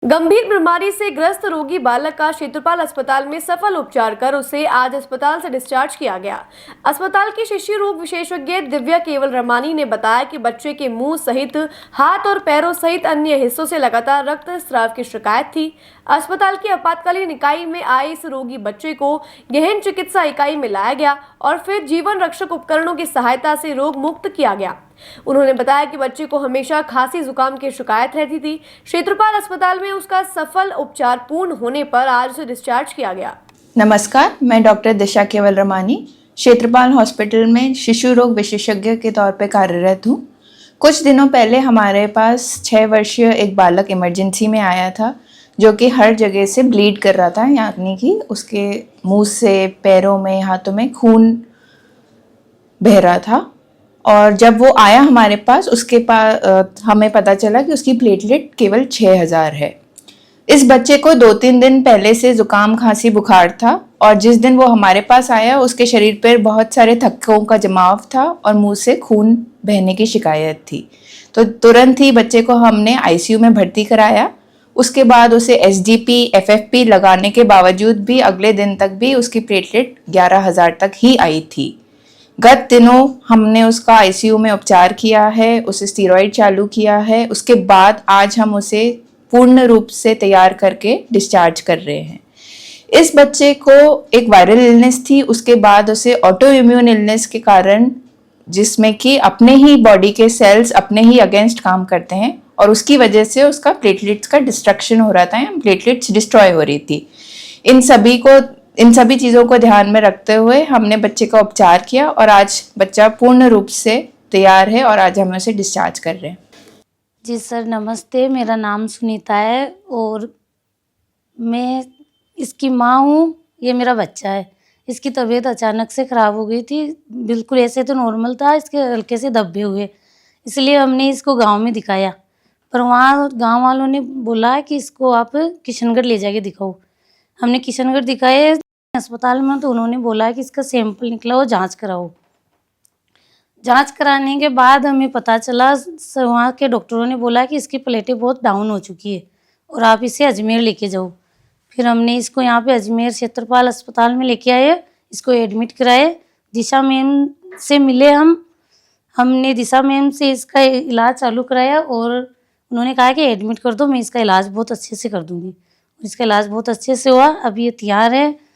गंभीर बीमारी से ग्रस्त रोगी बालक का क्षेत्रपाल अस्पताल में सफल उपचार कर उसे आज अस्पताल से डिस्चार्ज किया गया। अस्पताल की शिशु रोग विशेषज्ञ दिव्या केवल रमानी ने बताया कि बच्चे के मुंह सहित हाथ और पैरों सहित अन्य हिस्सों से लगातार रक्त स्राव की शिकायत थी। अस्पताल की आपातकालीन इकाई में आए इस रोगी बच्चे को गहन चिकित्सा इकाई में लाया गया और फिर जीवन रक्षक उपकरणों की सहायता से रोग मुक्त किया गया। उन्होंने बताया कि बच्चे को हमेशा खांसी जुकाम की शिकायत रहती थी। क्षेत्रपाल अस्पताल में उसका सफल उपचार पूर्ण होने पर आज उसे डिस्चार्ज किया गया। नमस्कार, मैं डॉक्टर दिशा केवल रमानी क्षेत्रपाल हॉस्पिटल में शिशु रोग विशेषज्ञ के तौर पे कार्यरत हूँ। कुछ दिनों पहले हमारे पास 6 वर्षीय एक बालक इमरजेंसी में आया था जो कि हर जगह से ब्लीड कर रहा था, यानी कि उसके मुंह से, पैरों में, हाथों में खून बह रहा था। और जब वो आया हमारे पास, उसके पास हमें पता चला कि उसकी प्लेटलेट केवल 6000 है। इस बच्चे को 2-3 दिन पहले से जुकाम, खांसी, बुखार था और जिस दिन वो हमारे पास आया उसके शरीर पर बहुत सारे थक्कों का जमाव था और मुंह से खून बहने की शिकायत थी। तो तुरंत ही बच्चे को हमने आईसीयू में भर्ती कराया। उसके बाद उसे एसजीपी, एफएफपी लगाने के बावजूद भी अगले दिन तक भी उसकी प्लेटलेट 11000 तक ही आई थी। गत दिनों हमने उसका आईसीयू में उपचार किया है, उसे स्टीरॉयड चालू किया है। उसके बाद आज हम उसे पूर्ण रूप से तैयार करके डिस्चार्ज कर रहे हैं। इस बच्चे को एक वायरल इलनेस थी, उसके बाद उसे ऑटो इम्यून इलनेस के कारण, जिसमें कि अपने ही बॉडी के सेल्स अपने ही अगेंस्ट काम करते हैं और उसकी वजह से उसका प्लेटलेट्स का डिस्ट्रक्शन हो रहा था, प्लेटलेट्स डिस्ट्रॉय हो रही थी। इन सभी चीज़ों को ध्यान में रखते हुए हमने बच्चे का उपचार किया और आज बच्चा पूर्ण रूप से तैयार है और आज हम उसे डिस्चार्ज कर रहे हैं। जी सर, नमस्ते। मेरा नाम सुनीता है और मैं इसकी माँ हूँ। ये मेरा बच्चा है। इसकी तबीयत अचानक से ख़राब हो गई थी। बिल्कुल ऐसे तो नॉर्मल था, इसके हल्के से धब्बे हुए, इसलिए हमने इसको गांव में दिखाया। पर वहाँ गांव वालों ने बोला कि इसको आप किशनगढ़ ले जाके दिखाओ। हमने किशनगढ़ दिखाए अस्पताल में, तो उन्होंने बोला कि इसका सैंपल निकला हो, जाँच कराओ। जांच कराने के बाद हमें पता चला, वहाँ के डॉक्टरों ने बोला कि इसकी प्लेटें बहुत डाउन हो चुकी है और आप इसे अजमेर लेके जाओ। फिर हमने इसको यहाँ पे अजमेर क्षेत्रपाल अस्पताल में लेके आए, इसको एडमिट कराए। दिशा मैम से मिले हमने दिशा मैम से इसका इलाज चालू कराया और उन्होंने कहा कि एडमिट कर दो, मैं इसका इलाज बहुत अच्छे से कर दूँगी। इसका इलाज बहुत अच्छे से हुआ। अभी ये तैयार है